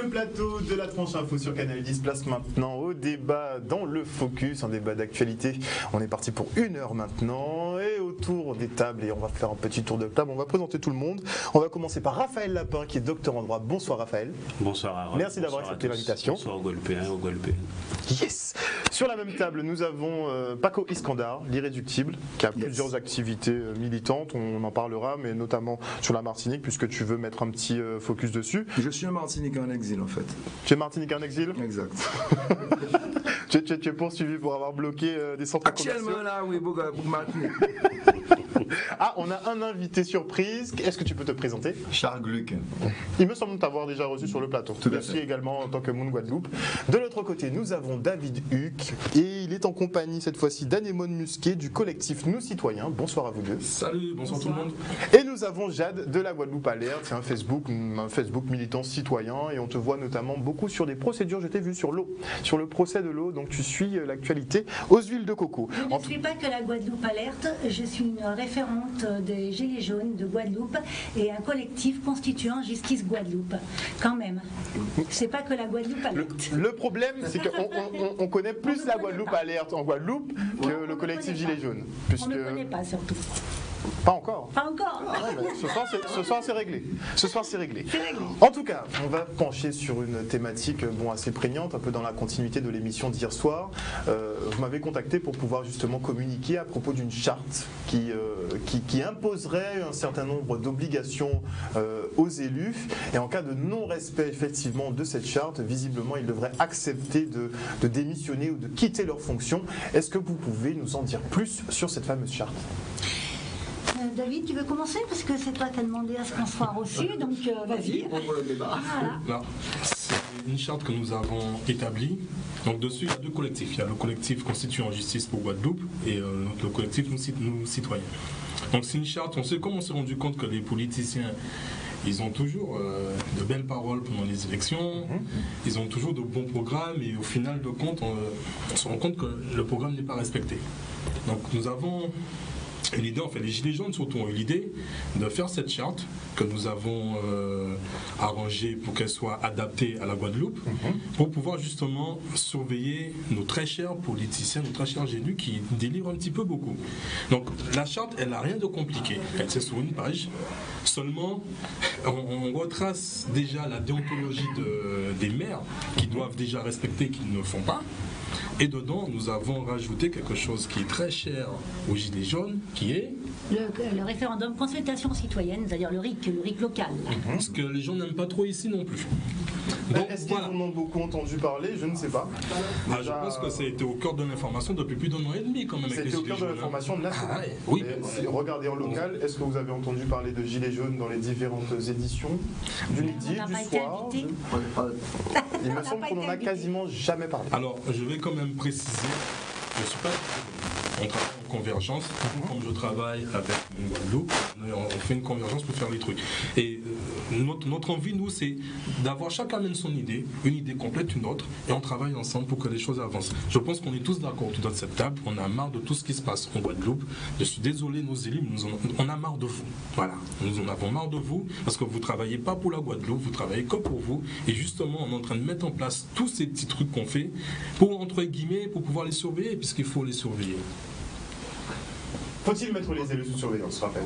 Le plateau de la tranche info sur Canal 10 place maintenant au débat dans le Focus, un débat d'actualité. On est parti pour 1 heure maintenant et autour des tables, et on va faire un petit tour de table, on va présenter tout le monde. On va commencer par Raphaël Lapin qui est docteur en droit. Bonsoir Raphaël. Bonsoir Harold. Merci d'avoir accepté l'invitation. Bonsoir aux Guadeloupéens et aux Guadeloupéennes. Yes. Sur la même table, nous avons Paco Iskandar, l'irréductible, qui a plusieurs activités militantes, on en parlera, mais notamment sur la Martinique, puisque tu veux mettre un petit focus dessus. Je suis un Martiniquais en exil en fait. Tu es Martiniquais en exil ? Exact. tu es poursuivi pour avoir bloqué des centres commerciaux. Actuellement là, oui, pour Martinique. Ah, on a un invité surprise. Est-ce que tu peux te présenter ? Charles Gluck. Il me semble t'avoir déjà reçu sur le plateau. Tout à Merci fait. également en tant que Moon Guadeloupe. De l'autre côté, nous avons David Huck et il est en compagnie cette fois-ci d'Anémone Musquet du collectif Nous Citoyens. Bonsoir à vous deux. Salut, bonsoir tout le monde. Et nous avons Jade de la Guadeloupe Alerte, c'est un Facebook militant citoyen et on te voit notamment beaucoup sur des procédures, je t'ai vu sur l'eau, sur le procès de l'eau, donc tu suis l'actualité aux huiles de coco. Je ne suis pas que la Guadeloupe Alerte, je suis une référente des Gilets jaunes de Guadeloupe et un collectif constituant Justice Guadeloupe. Quand même, c'est pas que la Guadeloupe Alerte. Le problème, c'est qu'on connaît plus la Guadeloupe Alerte en Guadeloupe que le collectif Gilets jaunes. On ne connaît pas surtout. Pas encore. Pas encore. Ah ouais, ce soir c'est réglé. Ce soir c'est réglé. C'est réglé. En tout cas, on va pencher sur une thématique assez prégnante, un peu dans la continuité de l'émission d'hier soir. Vous m'avez contacté pour pouvoir justement communiquer à propos d'une charte qui imposerait un certain nombre d'obligations aux élus. Et en cas de non-respect effectivement de cette charte, visiblement ils devraient accepter de démissionner ou de quitter leur fonction. Est-ce que vous pouvez nous en dire plus sur cette fameuse charte ? David, tu veux commencer parce que c'est toi qui as demandé à ce qu'on soit reçu, donc vas-y. Ouvre le débat. Voilà. Là, c'est une charte que nous avons établie. Donc dessus, il y a deux collectifs. Il y a le collectif constituant Justice pour Guadeloupe et le collectif Nous Citoyens. Donc c'est une charte, on s'est rendu compte que les politiciens, ils ont toujours de belles paroles pendant les élections, ils ont toujours de bons programmes et au final de compte, on se rend compte que le programme n'est pas respecté. Donc nous avons l'idée, en fait, les Gilets jaunes surtout ont eu l'idée de faire cette charte que nous avons arrangée pour qu'elle soit adaptée à la Guadeloupe, pour pouvoir justement surveiller nos très chers politiciens, nos très chers élus qui délivrent un petit peu beaucoup. Donc la charte, elle n'a rien de compliqué. Elle c'est sur une page. Seulement, on retrace déjà la déontologie des maires qui doivent déjà respecter et qui ne le font pas. Et dedans, nous avons rajouté quelque chose qui est très cher aux Gilets jaunes, qui est Le référendum consultation citoyenne, c'est-à-dire le RIC local. ce que les gens n'aiment pas trop ici non plus. Donc, est-ce qu'ils en ont beaucoup entendu parler ? Je ne sais pas. Ah, je pense que ça a été au cœur de l'information depuis plus d'1 an et demi quand même. Avec C'était les au cœur Gilets de jaunes. l'information nationale. Ah ouais, oui. Regardez en local, est-ce que vous avez entendu parler de Gilets jaunes dans les différentes éditions du midi, On n'a du pas été soir invité. Il me n'a semble pas qu'on été n'en a invité. quasiment jamais parlé. Alors, je vais quand même préciser, je suis pas. On travaille en convergence, comme je travaille avec une Guadeloupe, on fait une convergence pour faire les trucs. Et notre envie, nous, c'est d'avoir chacun amène son idée, une idée complète, une autre, et on travaille ensemble pour que les choses avancent. Je pense qu'on est tous d'accord autour de cette table, on a marre de tout ce qui se passe en Guadeloupe. Je suis désolé, nos élus, on a marre de vous. Voilà, nous en avons marre de vous, parce que vous ne travaillez pas pour la Guadeloupe, vous travaillez que pour vous. Et justement, on est en train de mettre en place tous ces petits trucs qu'on fait, pour, entre guillemets, pour pouvoir les surveiller, puisqu'il faut les surveiller. Faut-il mettre les élus sous surveillance, Raphaël ?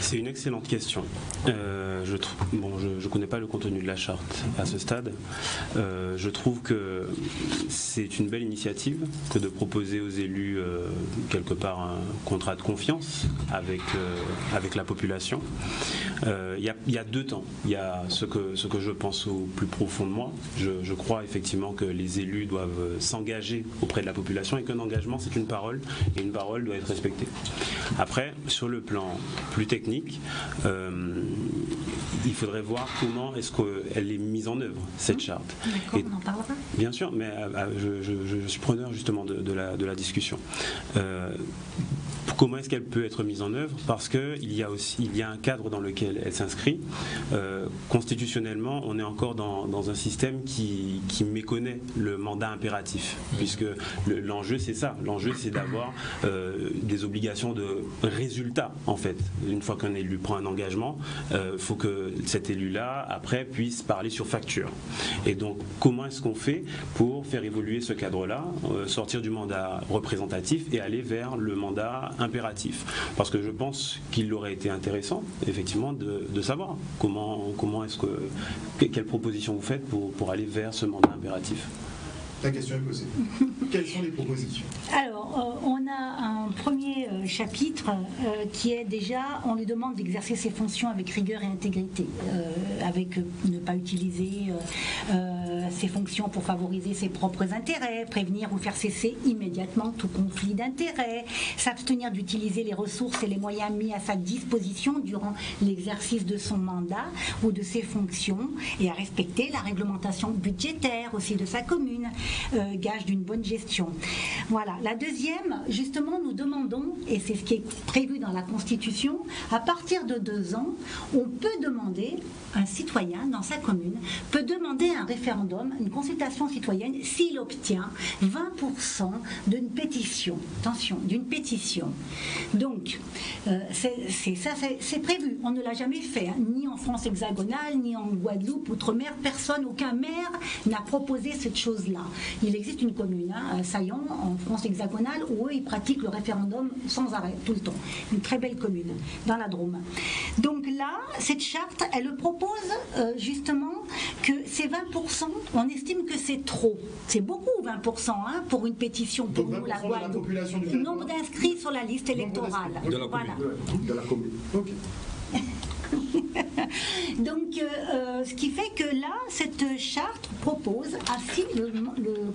C'est une excellente question. Je connais pas le contenu de la charte à ce stade. Je trouve que c'est une belle initiative que de proposer aux élus quelque part un contrat de confiance avec la population. Il y a deux temps. Il y a ce que je pense au plus profond de moi. Je crois effectivement que les élus doivent s'engager auprès de la population et qu'un engagement c'est une parole et une parole doit être respectée. Après, sur le plan plus technique, il faudrait voir comment est-ce qu'elle est mise en œuvre, cette charte. D'accord, on en parlera. Bien sûr, mais je suis preneur justement de de la discussion. Comment est-ce qu'elle peut être mise en œuvre? Parce qu'il y a un cadre dans lequel elle s'inscrit. Constitutionnellement, on est encore dans un système qui méconnaît le mandat impératif, puisque l'enjeu c'est ça. L'enjeu c'est d'avoir des obligations de résultat, en fait. Une fois qu'un élu prend un engagement, il faut que cet élu-là, après, puisse parler sur facture. Et donc, comment est-ce qu'on fait pour faire évoluer ce cadre-là, sortir du mandat représentatif et aller vers le mandat impératif? Parce que je pense qu'il aurait été intéressant, effectivement, de savoir comment est-ce quelle proposition vous faites pour aller vers ce mandat impératif. La question est posée. Quelles sont les propositions? Alors, on a un premier chapitre qui est déjà, on lui demande d'exercer ses fonctions avec rigueur et intégrité, avec ne pas utiliser ses fonctions pour favoriser ses propres intérêts, prévenir ou faire cesser immédiatement tout conflit d'intérêts, s'abstenir d'utiliser les ressources et les moyens mis à sa disposition durant l'exercice de son mandat ou de ses fonctions, et à respecter la réglementation budgétaire aussi de sa commune, gage d'une bonne gestion. Voilà. La deuxième, justement, nous demandons, et c'est ce qui est prévu dans la Constitution, à partir de 2 ans, on peut demander, un citoyen dans sa commune peut demander un référendum, une consultation citoyenne, s'il obtient 20% d'une pétition. Attention, d'une pétition. Donc, c'est prévu. On ne l'a jamais fait, hein, ni en France hexagonale, ni en Guadeloupe, outre-mer. Personne, aucun maire n'a proposé cette chose-là. Il existe une commune, hein, Saillant, en France hexagonale, où eux, ils pratiquent le référendum sans arrêt, tout le temps. Une très belle commune, dans la Drôme. Donc là, cette charte, elle propose justement que ces 20%, on estime que c'est trop. C'est beaucoup, 20%, hein, pour une pétition pour nous, la Guadeloupe. Le nombre d'inscrits sur la liste électorale. De la commune. Voilà. De la commune. Ok. Donc, ce qui fait que là, cette charte propose, si le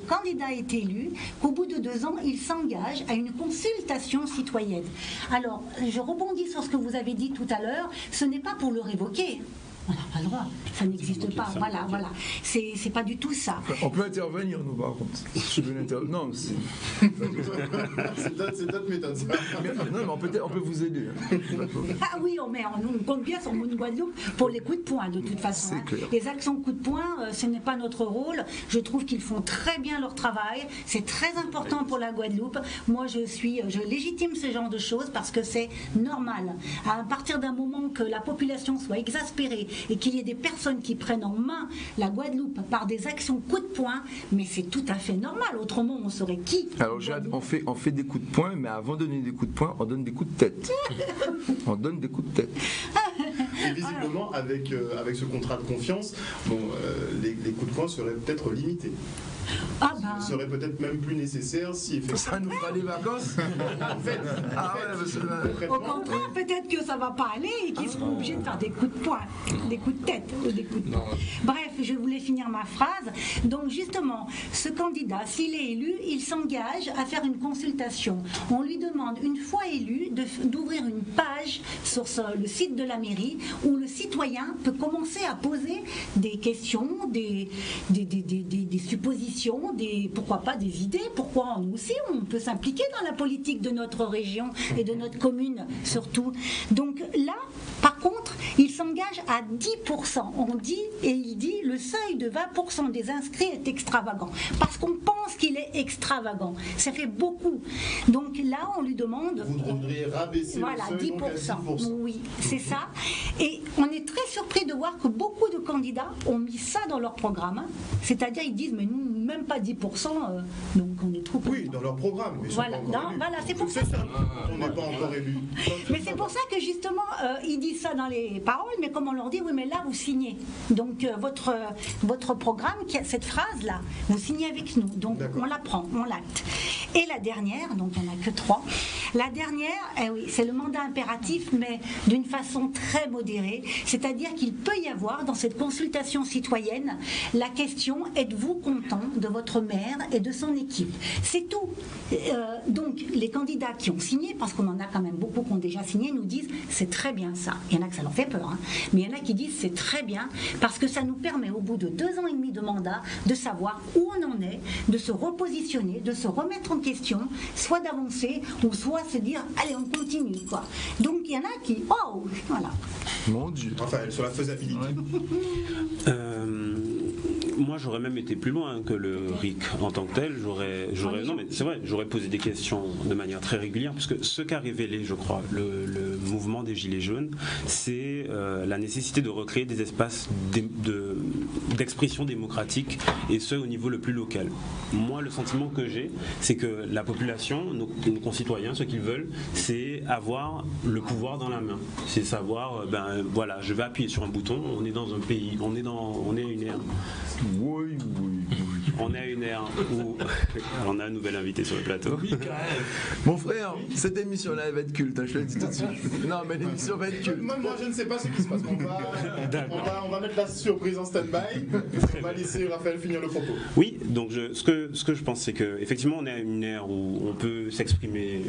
candidat est élu, qu'au bout de 2 ans, il s'engage à une consultation citoyenne. Alors, je rebondis sur ce que vous avez dit tout à l'heure, ce n'est pas pour le révoquer. On n'a pas le droit, ça n'existe pas. Voilà. C'est pas du tout ça. On peut intervenir, nous, par contre. Non, c'est notre méthode. non, mais on peut vous aider. Ah oui, on compte bien sur Moon Guadeloupe pour les coups de poing, de toute façon. C'est clair. Les actions coup de poing, ce n'est pas notre rôle. Je trouve qu'ils font très bien leur travail. C'est très important pour la Guadeloupe. Moi, je légitime ce genre de choses parce que c'est normal. À partir d'un moment que la population soit exaspérée et qu'il y ait des personnes qui prennent en main la Guadeloupe par des actions coup de poing, mais c'est tout à fait normal. Autrement, on serait qui? Alors, Jade, on fait des coups de poing, mais avant de donner des coups de poing, on donne des coups de tête. On donne des coups de tête. Et visiblement, avec ce contrat de confiance, les coups de poing seraient peut-être limités. Ah ben... Ce serait peut-être même plus nécessaire si effectivement... Ça nous fera des vacances. En fait, Au contraire, peut-être que ça ne va pas aller et qu'ils seront obligés de faire des coups de poing, des coups de tête ou des coups de poing. Bref, je voulais finir ma phrase. Donc justement, ce candidat, s'il est élu, il s'engage à faire une consultation. On lui demande, une fois élu, d'ouvrir une page sur le site de la mairie où le citoyen peut commencer à poser des questions, des suppositions, pourquoi pas des idées, pourquoi nous aussi on peut s'impliquer dans la politique de notre région et de notre commune surtout. Donc là, par contre, il s'engage à 10%. On dit, et il dit, le seuil de 20% des inscrits est extravagant. Parce qu'on pense qu'il est extravagant. Ça fait beaucoup. Donc là, on lui demande... Vous devriez rabaisser le seuil donc à 10%. Oui, c'est ça. Et on est très surpris de voir que beaucoup de candidats ont mis ça dans leur programme. C'est-à-dire, ils disent, mais nous, même pas 10%, donc on est trop... Oui, dans leur programme. Voilà, c'est pour ça. On n'est pas encore élu. Mais c'est pour ça que justement, ils disent ça dans les paroles, mais comme on leur dit, oui, mais là, vous signez. Donc, votre programme, cette phrase-là, vous signez avec nous. Donc, on la prend, on l'acte. Et la dernière, donc il n'y en a que 3, La dernière, oui, c'est le mandat impératif, mais d'une façon très modérée. C'est-à-dire qu'il peut y avoir dans cette consultation citoyenne la question: êtes-vous content de votre maire et de son équipe? C'est tout. Donc les candidats qui ont signé, parce qu'on en a quand même beaucoup qui ont déjà signé, nous disent c'est très bien ça. Il y en a que ça leur fait peur, hein. Mais il y en a qui disent c'est très bien parce que ça nous permet au bout de 2 ans et demi de mandat de savoir où on en est, de se repositionner, de se remettre en question, soit d'avancer ou soit se dire allez on continue quoi. Donc il y en a qui voilà. Mon Dieu. Raphaël, sur la faisabilité. Moi, j'aurais même été plus loin que le RIC en tant que tel. Non, mais c'est vrai, j'aurais posé des questions de manière très régulière, puisque ce qu'a révélé, je crois, le mouvement des Gilets jaunes, c'est la nécessité de recréer des espaces d'expression démocratique, et ce, au niveau le plus local. Moi, le sentiment que j'ai, c'est que la population, nos concitoyens, ce qu'ils veulent, c'est avoir le pouvoir dans la main. C'est savoir, voilà, je vais appuyer sur un bouton, on est dans un pays, on est à une ère. Oui. On est à une ère où on a un nouvel invité sur le plateau. Oui, quand même. Mon frère, cette émission-là, elle va être culte, hein, je te le dis tout de suite. Non, mais l'émission va être culte. Moi, je ne sais pas ce qui se passe. On va mettre la surprise en stand-by. On va laisser Raphaël finir le propos. Oui, donc ce que je pense, c'est qu'effectivement, on est à une ère où on peut s'exprimer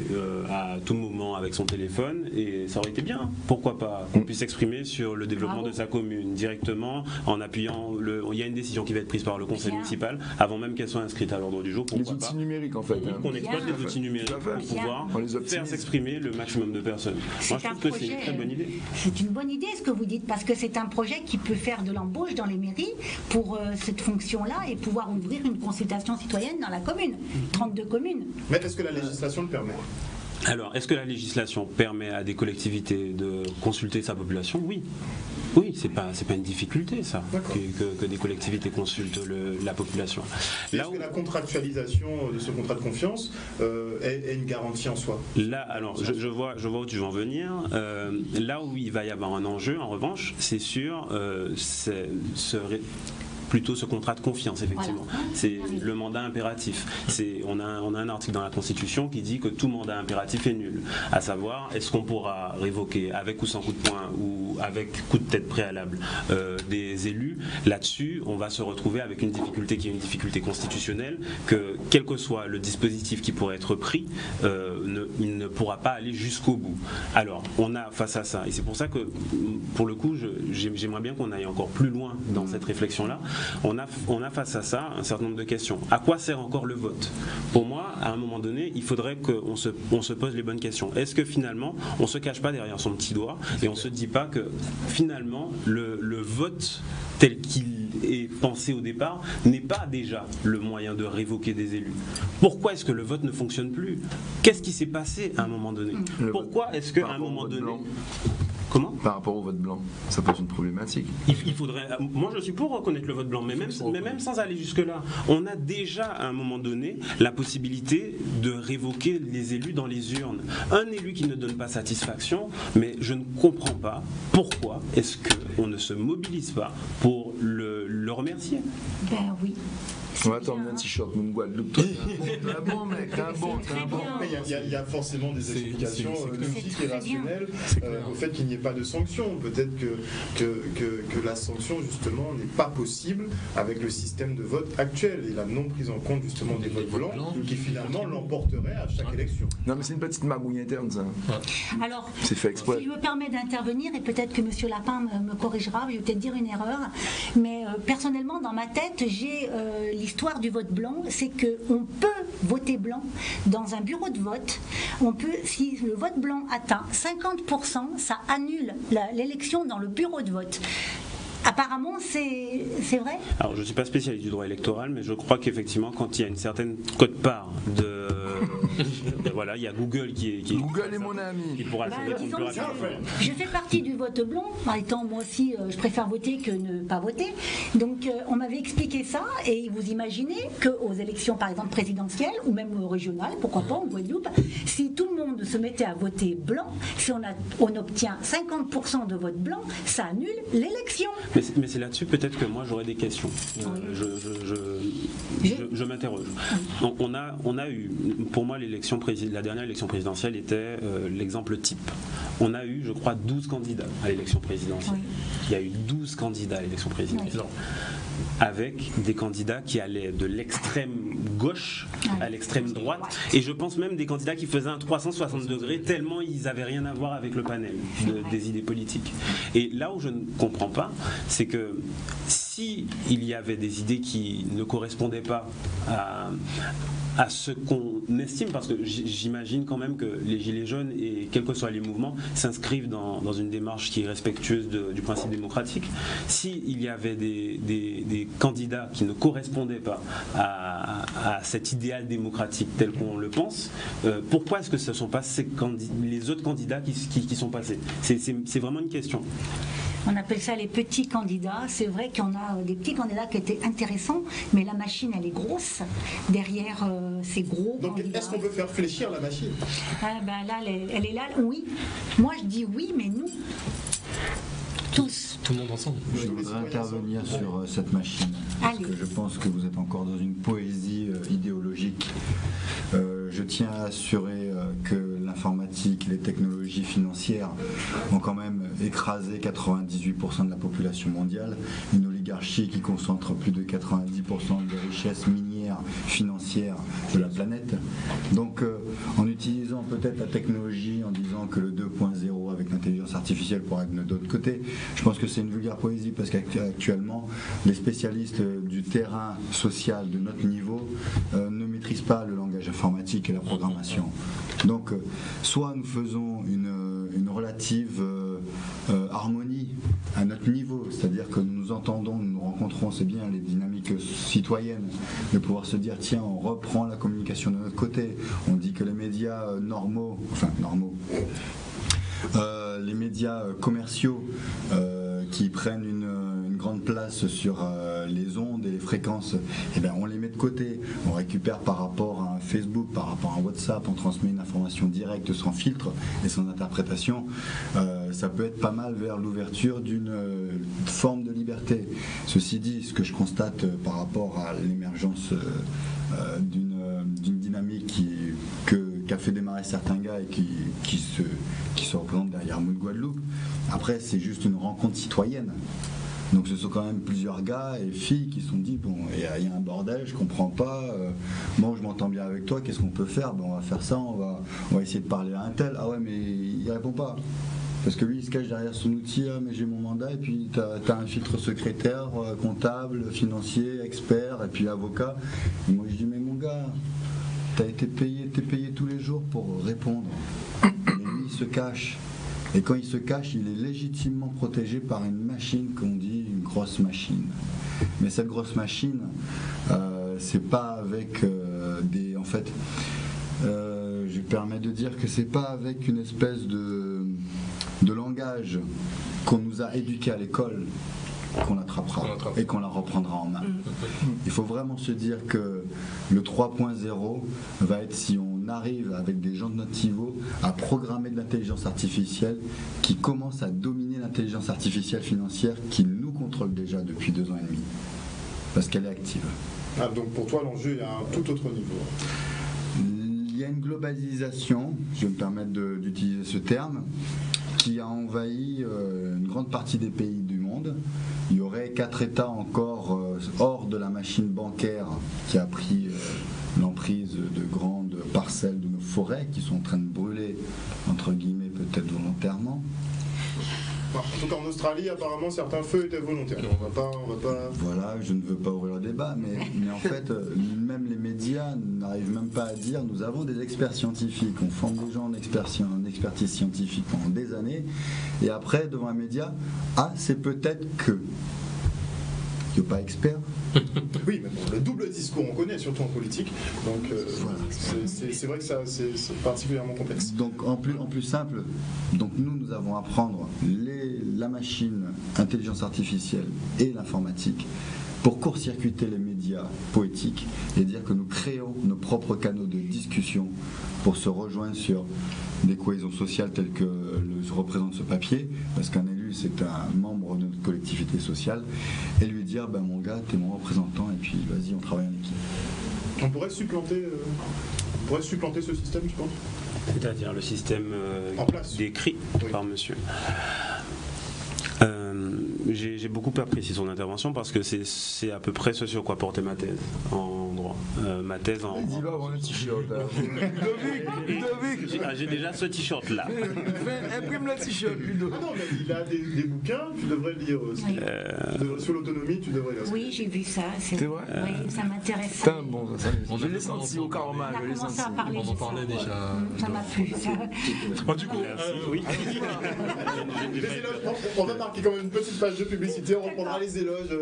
à tout moment avec son téléphone, et ça aurait été bien. Pourquoi pas qu'on puisse s'exprimer sur le développement de sa commune directement en appuyant il y a une décision qui va être prise par le conseil municipal avant même qu'elle soit inscrite à l'ordre du jour. Les outils numériques en fait. Qu'on exploite les outils numériques pour pouvoir faire s'exprimer le maximum de personnes. Moi, je trouve que c'est une très bonne idée. C'est une bonne idée ce que vous dites, parce que c'est un projet qui peut faire de l'embauche dans les mairies pour cette fonction-là et pouvoir ouvrir une consultation citoyenne dans la commune, 32 communes. Mais est-ce que la législation le permet ? Alors, est-ce que la législation permet à des collectivités de consulter sa population ? Oui. Oui, c'est pas une difficulté ça, que des collectivités consultent la population. Est-ce que la contractualisation de ce contrat de confiance est une garantie en soi ? Là, alors, je vois où tu veux en venir. Là où il va y avoir un enjeu, en revanche, c'est sur plutôt ce contrat de confiance, effectivement. Voilà. C'est le mandat impératif. On a un article dans la Constitution qui dit que tout mandat impératif est nul. À savoir, est-ce qu'on pourra révoquer avec ou sans coup de poing ou avec coup de tête préalable des élus? Là-dessus, on va se retrouver avec une difficulté qui est une difficulté constitutionnelle, que quel que soit le dispositif qui pourrait être pris, il ne pourra pas aller jusqu'au bout. Alors, on a face à ça, et c'est pour ça que, pour le coup, j'aimerais bien qu'on aille encore plus loin dans cette réflexion-là. On a face à ça un certain nombre de questions. À quoi sert encore le vote ? Pour moi, à un moment donné, il faudrait qu'on se pose les bonnes questions. Est-ce que finalement, on ne se cache pas derrière son petit doigt et on ne se dit pas que finalement, le vote tel qu'il est pensé au départ n'est pas déjà le moyen de révoquer des élus? Pourquoi est-ce que le vote ne fonctionne plus? Qu'est-ce qui s'est passé à un moment donné? Pourquoi est-ce qu'à un moment donné... Comment ? Par rapport au vote blanc, ça pose une problématique. Il faudrait. Moi, je suis pour reconnaître le vote blanc, mais même sans aller jusque-là, on a déjà à un moment donné la possibilité de révoquer les élus dans les urnes. Un élu qui ne donne pas satisfaction, mais je ne comprends pas pourquoi est-ce qu'on ne se mobilise pas pour le remercier. Ben oui. On va t'emmener un t-shirt, mon Guadeloupe. T'es un bon mec, t'es un bon. Il y a forcément des explications logiques et rationnelles au fait qu'il n'y ait pas de sanction. Peut-être que la sanction, justement, n'est pas possible avec le système de vote actuel et la non prise en compte, justement, des votes blancs qui, finalement, l'emporterait à chaque élection. Non, mais c'est une petite magouille interne, ça. Alors, c'est fait exprès. Si je me permets d'intervenir, et peut-être que M. Lapin me corrigera, je vais peut-être dire une erreur, mais personnellement, dans ma tête, j'ai l'histoire du vote blanc, c'est qu'on peut voter blanc dans un bureau de vote. On peut, si le vote blanc atteint 50%, ça annule l'élection dans le bureau de vote. Apparemment, c'est vrai ? Alors, je ne suis pas spécialiste du droit électoral, mais je crois qu'effectivement, quand il y a une certaine quote-part de... voilà, il y a Google qui Google est mon ami. Qui pourra le répondre plus rapidement. Je fais partie du vote blanc, étant moi aussi, je préfère voter que ne pas voter. Donc, on m'avait expliqué ça, et vous imaginez qu'aux élections, par exemple, présidentielles, ou même régionales, pourquoi pas, en Guadeloupe, si tout le monde se mettait à voter blanc, si on obtient 50% de vote blanc, ça annule l'élection. Mais c'est là-dessus peut-être que moi j'aurais des questions. Je m'interroge. Donc on a eu, pour moi, la dernière élection présidentielle était l'exemple type. On a eu, je crois, 12 candidats à l'élection présidentielle. Oui. Il y a eu 12 candidats à l'élection présidentielle. Avec des candidats qui allaient de l'extrême gauche à l'extrême droite, et je pense même des candidats qui faisaient un 360 degrés tellement ils n'avaient rien à voir avec le panel des idées politiques. Et là où je ne comprends pas, c'est que si il y avait des idées qui ne correspondaient pas à ce qu'on estime, parce que j'imagine quand même que les Gilets jaunes, et quels que soient les mouvements, s'inscrivent dans une démarche qui est respectueuse du principe démocratique. S'il y avait des candidats qui ne correspondaient pas à cet idéal démocratique tel qu'on le pense, pourquoi est-ce que ce ne sont pas les autres candidats qui sont passés? C'est vraiment une question. On appelle ça les petits candidats. C'est vrai qu'on a des petits candidats qui étaient intéressants, mais la machine, elle est grosse. Derrière ces gros Donc, candidats. est-ce qu'on peut faire fléchir la machine? Là, elle est là, oui. Moi, je dis oui, mais nous, tous. Tout le monde ensemble. Je voudrais intervenir sur cette machine, parce Allez. que je pense que vous êtes encore dans une poésie idéologique. Je tiens à assurer que l'informatique, les technologies financières ont quand même écrasé 98% de la population mondiale, une oligarchie qui concentre plus de 90% des richesses minières, financières de la planète. Donc en utilisant peut-être la technologie, en disant que le 2.0 avec l'intelligence artificielle pourra être de l'autre côté, je pense que c'est une vulgaire poésie, parce qu'actuellement les spécialistes du terrain social de notre niveau ne maîtrisent pas le langage informatique et la programmation. Donc soit nous faisons une relative harmonie à notre niveau, c'est-à-dire que nous nous entendons, nous nous rencontrons, c'est bien les dynamiques citoyennes, de pouvoir se dire tiens, on reprend la communication de notre côté, on dit que les médias normaux, les médias commerciaux qui prennent une grande place sur les ondes et les fréquences, eh bien, on les met de côté, on récupère par rapport à un Facebook, par rapport à un WhatsApp, on transmet une information directe sans filtre et sans interprétation. Ça peut être pas mal vers l'ouverture d'une forme de liberté. Ceci dit, ce que je constate par rapport à l'émergence d'une dynamique qu'a fait démarrer certains gars et qui se représentent derrière Moule Guadeloupe, après c'est juste une rencontre citoyenne. Donc ce sont quand même plusieurs gars et filles qui se sont dit bon, il y a un bordel, je comprends pas, bon je m'entends bien avec toi, qu'est-ce qu'on peut faire? On va faire ça, on va essayer de parler à un tel. Ah ouais, mais il répond pas. Parce que lui il se cache derrière son outil, ah, mais j'ai mon mandat, et puis t'as un filtre secrétaire, comptable, financier, expert, et puis avocat. Et moi je dis mais mon gars, t'es payé tous les jours pour répondre. Et lui il se cache. Et quand il se cache, il est légitimement protégé par une machine qu'on dit une grosse machine. Mais cette grosse machine, c'est pas avec des... En fait, je permets de dire que c'est pas avec une espèce de langage qu'on nous a éduqués à l'école qu'on attrapera et qu'on la reprendra en main. Il faut vraiment se dire que le 3.0 va être, si on arrive avec des gens de notre niveau à programmer de l'intelligence artificielle qui commence à dominer l'intelligence artificielle financière qui nous contrôle déjà depuis 2 ans et demi parce qu'elle est active. Ah, donc pour toi l'enjeu est à un tout autre niveau. Il y a une globalisation, je vais me permettre d'utiliser ce terme, qui a envahi une grande partie des pays du monde. Il y aurait 4 États encore hors de la machine bancaire qui a pris l'emprise de grandes parcelles de nos forêts qui sont en train de brûler, entre guillemets, peut-être volontairement. En tout cas en Australie, apparemment certains feux étaient volontaires. On va pas... Voilà, je ne veux pas ouvrir le débat, mais en fait, même les médias n'arrivent même pas à dire nous avons des experts scientifiques, on forme des gens en expertise scientifique pendant des années, et après, devant un média, ah, c'est peut-être que. Tu n'es pas expert. Oui, mais bon, le double discours, on connaît, surtout en politique. Donc, voilà. C'est vrai que ça, c'est particulièrement complexe. Donc, en plus simple, donc nous avons à prendre la machine, intelligence artificielle et l'informatique pour court-circuiter les médias poétiques et dire que nous créons nos propres canaux de discussion pour se rejoindre sur des cohésions sociales telles que le représente ce papier, parce qu'un élu c'est un membre de notre collectivité sociale, et lui dire ben mon gars t'es mon représentant et puis vas-y on travaille en équipe. On pourrait supplanter pourrait supplanter ce système, tu penses? C'est-à-dire le système En place. décrit Oui. par monsieur. J'ai beaucoup apprécié son intervention parce que c'est à peu près ce sur quoi portait ma thèse en droit. Ma thèse en... Il va avoir un t-shirt là. Ludovic. J'ai déjà ce t-shirt là. Imprime le t-shirt, Ludo. Ah non, mais il a des bouquins, tu devrais le lire aussi. Oui. Sur l'autonomie, tu devrais lire ça. Oui, j'ai vu ça. C'est vrai? Oui, ça m'intéresse. Putain, bon, je l'ai senti au karma, On a je l'ai commencé senti. à parler On en de ça. parlait déjà. Ça m'a plu. Ça. Bon, du coup, Oui. Les éloges, on va marquer quand même une petite page de publicité, on reprendra les éloges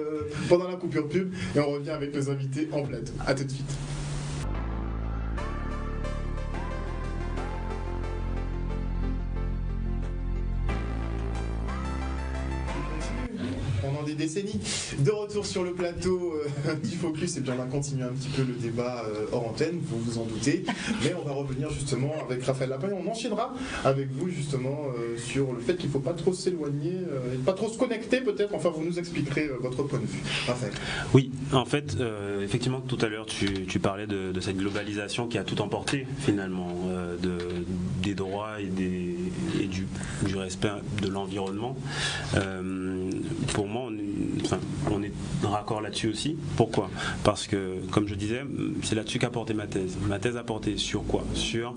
pendant la coupure pub et on revient avec nos invités en plateau. A tout de suite. Pendant des décennies. De retour sur le plateau du Focus, et bien on va continuer un petit peu le débat hors antenne, vous vous en doutez, mais on va revenir justement avec Raphaël Lapin et on enchaînera avec vous justement sur le fait qu'il ne faut pas trop s'éloigner et pas trop se connecter peut-être, enfin vous nous expliquerez votre point de vue. Raphaël. Oui, en fait, effectivement, tout à l'heure, tu parlais de cette globalisation qui a tout emporté, finalement, des droits et du respect de l'environnement. Pour moi, on est raccord là-dessus aussi. Pourquoi? Parce que, comme je disais, c'est là-dessus qu'a porté ma thèse. Ma thèse a porté sur quoi? Sur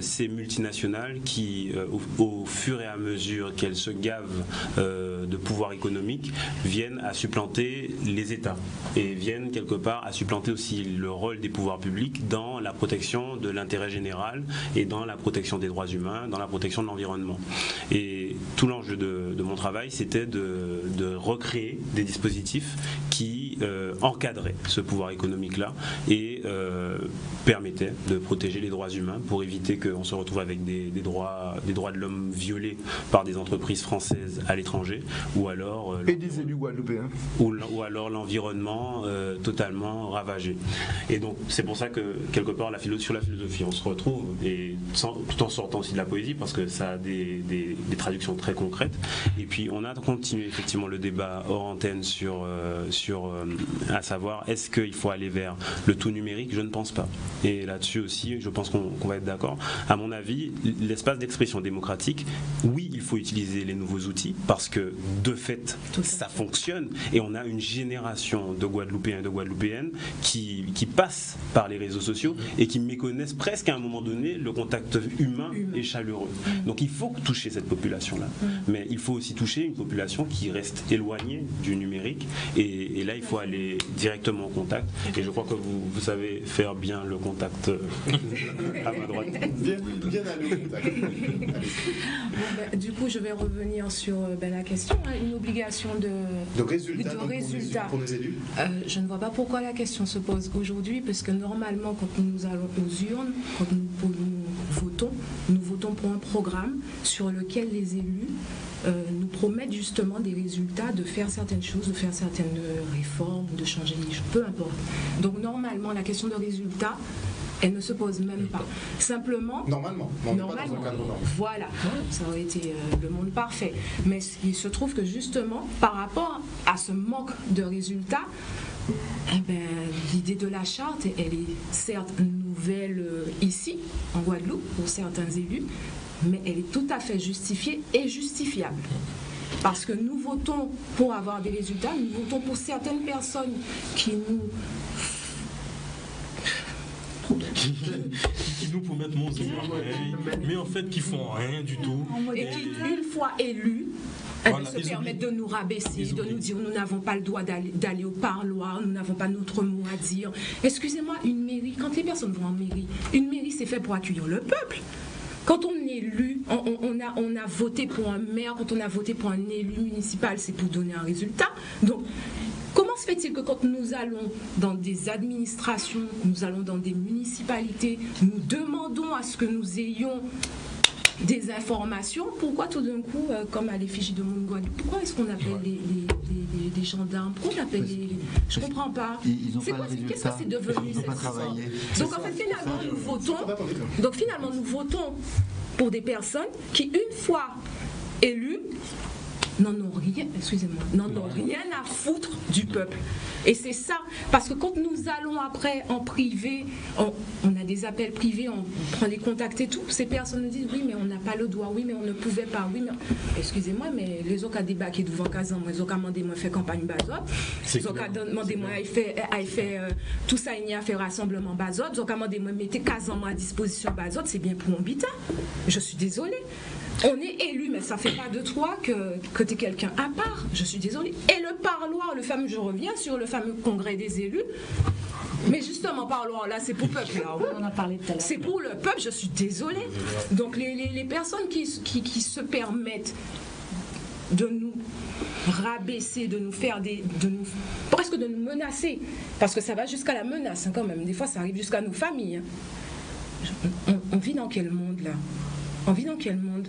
ces multinationales qui, au fur et à mesure qu'elles se gavent de pouvoir économique, viennent à supplanter les États et viennent quelque part à supplanter aussi le rôle des pouvoirs publics dans la protection de l'intérêt général et dans la protection des droits humains, dans la protection de l'environnement. Et tout l'enjeu de mon travail, c'était de recréer des dispositifs qui encadraient ce pouvoir économique-là et permettaient de protéger les droits humains pour éviter qu'on se retrouve avec des droits de l'homme violés par des entreprises françaises à l'étranger ou alors Et des élus guadeloupéens. ou alors l'environnement totalement ravagé. Et donc c'est pour ça que quelque part sur la philosophie on se retrouve, et tout en sortant aussi de la poésie parce que ça a des traductions très concrètes. Et puis on a continué effectivement le débat hors antenne sur à savoir est-ce qu'il faut aller vers le tout numérique? Je ne pense pas. Et là-dessus aussi je pense qu'on va être d'accord. À mon avis, l'espace d'expression démocratique, oui, il faut utiliser les nouveaux outils parce que de fait ça fonctionne et on a une génération de Guadeloupéens et de Guadeloupéennes qui passent par les réseaux sociaux et qui méconnaissent presque à un moment donné le contact humain et chaleureux. Donc il faut toucher cette population-là. Mais il faut aussi toucher une population qui reste éloignée du numérique et là il faut aller directement au contact. Et je crois que vous savez faire bien le contact à ma droite. Bien aller au contact. Du coup, je vais revenir sur la question, une obligation De résultats, donc, résultats. pour nos élus. Je ne vois pas pourquoi la question se pose aujourd'hui, parce que normalement, quand nous allons aux urnes, quand nous votons pour un programme sur lequel les élus nous promettent justement des résultats, de faire certaines choses, de faire certaines réformes, de changer les choses, peu importe. Donc normalement, la question de résultats, elle ne se pose même pas. Simplement, Normalement. On n'est pas dans un cadre normal. voilà, ça aurait été le monde parfait. Mais il se trouve que justement, par rapport à ce manque de résultats, l'idée de la charte, elle est certes nouvelle ici, en Guadeloupe, pour certains élus, mais elle est tout à fait justifiée et justifiable. Parce que nous votons pour avoir des résultats, nous votons pour certaines personnes qui nous promettent mon Dieu, mais en fait qui font rien du tout. Et qui, une fois élus, Voilà, se permettent de nous rabaisser, de nous dire nous n'avons pas le droit d'aller au parloir, nous n'avons pas notre mot à dire. Excusez-moi, une mairie, quand les personnes vont en mairie, une mairie c'est fait pour accueillir le peuple. Quand on est élu, on a voté pour un maire, quand on a voté pour un élu municipal, c'est pour donner un résultat. Donc, comment se fait-il que quand nous allons dans des administrations, nous allons dans des municipalités, nous demandons à ce que nous ayons des informations, pourquoi tout d'un coup, comme à l'effigie de Montgomery, pourquoi est-ce qu'on appelle des gendarmes? Pourquoi on appelle les... Je ne comprends pas. C'est quoi, qu'est-ce que c'est devenu cette histoire? Donc en fait, finalement, nous votons pour des personnes qui, une fois élues, n'en ont rien, excusez-moi, n'en ont rien à foutre du peuple. Et c'est ça, parce que quand nous allons après en privé, on a des appels privés, on prend des contacts et tout, ces personnes nous disent oui mais on n'a pas le droit, oui mais on ne pouvait pas, oui mais excusez-moi mais les autres ont débarqué devant Kazan, ils ont demandé moi faire campagne Bazot, ils ont demandé moi à faire tout ça il y a fait rassemblement Bazot, ils ont demandé moi mettez Kazan à disposition Bazot, c'est bien pour Mbita. Je suis désolée. On est élu, mais ça fait pas de toi que tu es quelqu'un à part. Je suis désolée. Et le parloir, le fameux, je reviens sur le fameux congrès des élus. Mais justement, parloir là, c'est pour le peuple. Là. On en a parlé tout à l'heure. C'est pour le peuple, je suis désolée. Donc les personnes qui se permettent de nous rabaisser, de nous faire presque de nous menacer, parce que ça va jusqu'à la menace hein, quand même. Des fois, ça arrive jusqu'à nos familles. Hein. On vit dans quel monde là? On vit dans quel monde?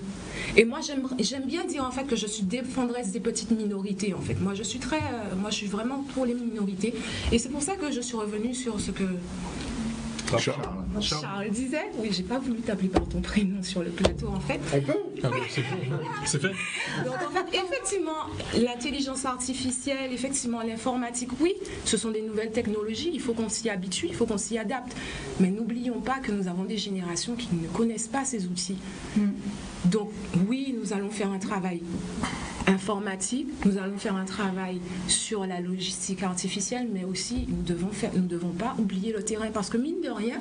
Et moi j'aime bien dire en fait que je suis défendresse des petites minorités en fait. Moi je suis vraiment pour les minorités et c'est pour ça que je suis revenue sur ce que Charles disait. Oui, j'ai pas voulu t'appeler par ton prénom sur le plateau en fait. On peut. C'est fait. Donc en fait, effectivement, l'intelligence artificielle, effectivement l'informatique, oui, ce sont des nouvelles technologies, il faut qu'on s'y habitue, il faut qu'on s'y adapte. Mais n'oublions pas que nous avons des générations qui ne connaissent pas ces outils. Donc oui, nous allons faire un travail informatique, nous allons faire un travail sur la logistique artificielle, mais aussi nous ne devons pas oublier le terrain, parce que mine de rien,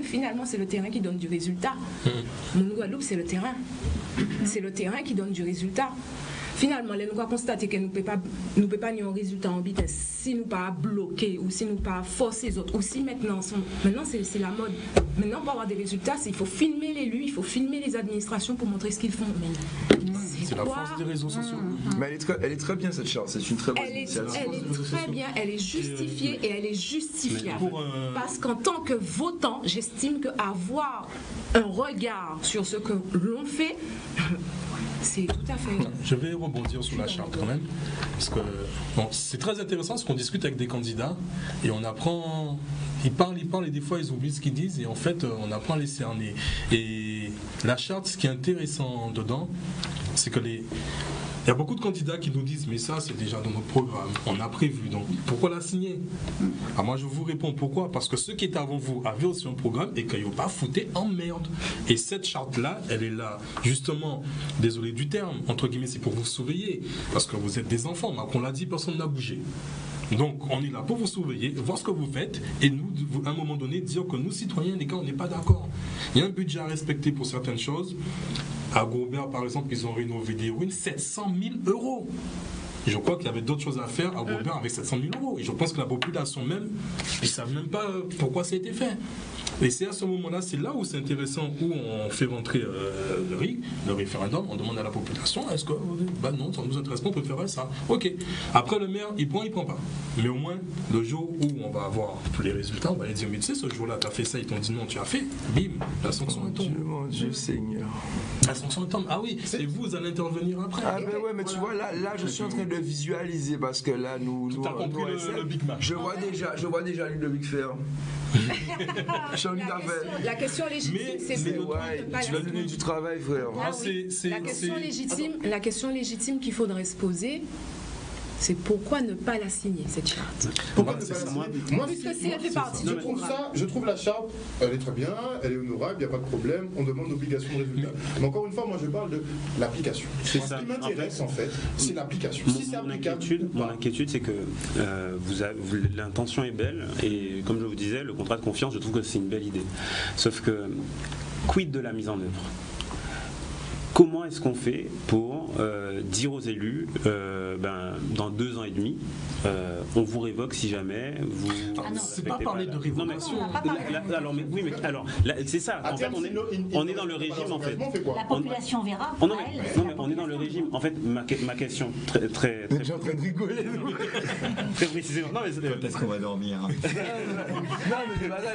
finalement c'est le terrain qui donne du résultat. Mon Guadeloupe c'est le terrain. C'est le terrain qui donne du résultat. Finalement, nous avons constaté que nous ne pouvons pas avoir un résultat en vitesse si nous ne pas bloquer ou si nous ne pas forcer les autres. Ou si maintenant c'est la mode. Maintenant, pour avoir des résultats, il faut filmer l'élu, il faut filmer les administrations pour montrer ce qu'ils font. Mais c'est la force des réseaux sociaux. Mais elle est très bien cette charte, c'est une très bonne initiative. Elle est très bien, elle est justifiée et elle est justifiable. Parce qu'en tant que votant, j'estime qu'avoir un regard sur ce que l'on fait, c'est tout à fait. Je vais rebondir sur la charte quand même, parce que bon, c'est très intéressant parce qu'on discute avec des candidats et on apprend. Ils parlent et des fois ils oublient ce qu'ils disent et en fait on apprend à les cerner. Et la charte, ce qui est intéressant dedans, c'est que il y a beaucoup de candidats qui nous disent mais ça c'est déjà dans notre programme, on a prévu, donc pourquoi la signer? Alors moi je vous réponds pourquoi, parce que ceux qui étaient avant vous avaient aussi un programme et qu'ils n'ont pas fouté en merde. Et cette charte là, elle est là justement, désolé du terme, entre guillemets, c'est pour vous surveiller, parce que vous êtes des enfants, Macron l'a dit, personne n'a bougé. Donc on est là pour vous surveiller, voir ce que vous faites et nous, à un moment donné, dire que nous citoyens, les gars, on n'est pas d'accord. Il y a un budget à respecter pour certaines choses. À Gobert, par exemple, ils ont rénové des ruines, 700 000 €. Et je crois qu'il y avait d'autres choses à faire à Gobert avec 700 000 €. Et je pense que la population même, ils ne savent même pas pourquoi ça a été fait. Et c'est à ce moment-là, c'est là où c'est intéressant, où on fait rentrer le RIC, le référendum, on demande à la population, est-ce que, non, ça ne nous intéresse pas, on préférerait ça. Ok. Après le maire, il prend pas. Mais au moins, le jour où on va avoir tous les résultats, on va aller dire, mais tu sais, ce jour-là, tu as fait ça, ils t'ont dit non, tu as fait, bim, la sanction tombe. Mon Dieu Seigneur. La sanction tombe. Ah oui, et vous allez intervenir après. Ah ben ouais, mais tu vois, là je suis en train de visualiser, parce que là, nous tu as compris le Big Mac. Je vois déjà lui le Big Fair. La question légitime, c'est tu vas donner du travail, frère. La question légitime qu'il faudrait se poser, c'est pourquoi ne pas la signer, cette charte? Pourquoi ne pas la signer? Moi, puisque si elle fait partie du programme. Je trouve la charte, elle est très bien, elle est honorable, il n'y a pas de problème, on demande l'obligation de résultat. Mais encore une fois, moi je parle de l'application. Ce qui m'intéresse en fait, c'est l'application. Si c'est applicable. Mon inquiétude, c'est que l'intention est belle et comme je vous disais, le contrat de confiance, je trouve que c'est une belle idée. Sauf que, quid de la mise en œuvre? Comment est-ce qu'on fait pour dire aux élus, dans 2 ans et demi, on vous révoque si jamais vous... c'est pas parler de révocation. C'est ça. En fait, on est dans le régime, en fait. La population verra. Non, mais on est dans le régime. En fait, ma question très J'ai en train de rigoler. très précisément. Non, mais peut-être qu'on va dormir. Non, mais c'est pas ça.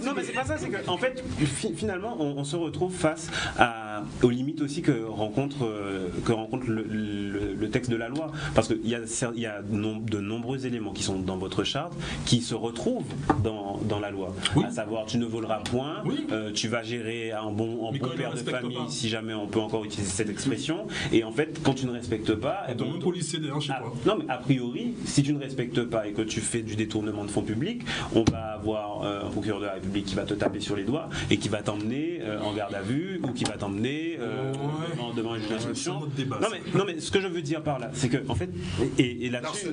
Non, mais c'est pas ça. C'est que, en fait, finalement, on se retrouve face aux limites limites aussi que rencontre le texte de la loi, parce qu'il y a de nombreux éléments qui sont dans votre charte qui se retrouvent dans la loi, à savoir tu ne voleras point, tu vas gérer en bon père de famille, si jamais on peut encore utiliser cette expression, et en fait quand tu ne respectes pas, dans le policier d'ailleurs, je sais pas. Non, mais a priori, si tu ne respectes pas et que tu fais du détournement de fonds publics, on va avoir un procureur de la République qui va te taper sur les doigts et qui va t'emmener en garde à vue ou qui va t'emmener devant un juge d'instruction. Non mais ce que je veux dire par là, c'est que en fait, et là-dessus,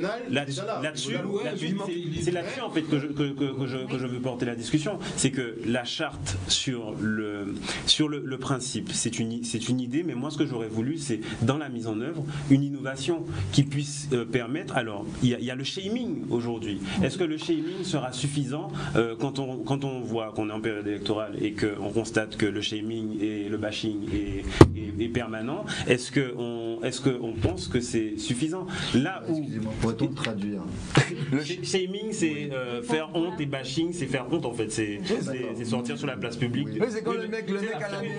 c'est là-dessus en fait que je veux porter la discussion, c'est que la charte sur le principe, c'est une idée, mais moi ce que j'aurais voulu, c'est dans la mise en œuvre une innovation qui puisse permettre. Alors il y a le shaming aujourd'hui. Est-ce que le shaming sera suffisant quand on voit qu'on est en période électorale et qu'on constate que le shaming et le bashing est permanent? Est-ce qu'on pense que c'est suffisant? Là où pourrait-on traduire? Le shaming, c'est faire honte, et bashing, c'est faire honte en fait. C'est sortir sur la place publique. Oui, c'est quand le mec à la mairie.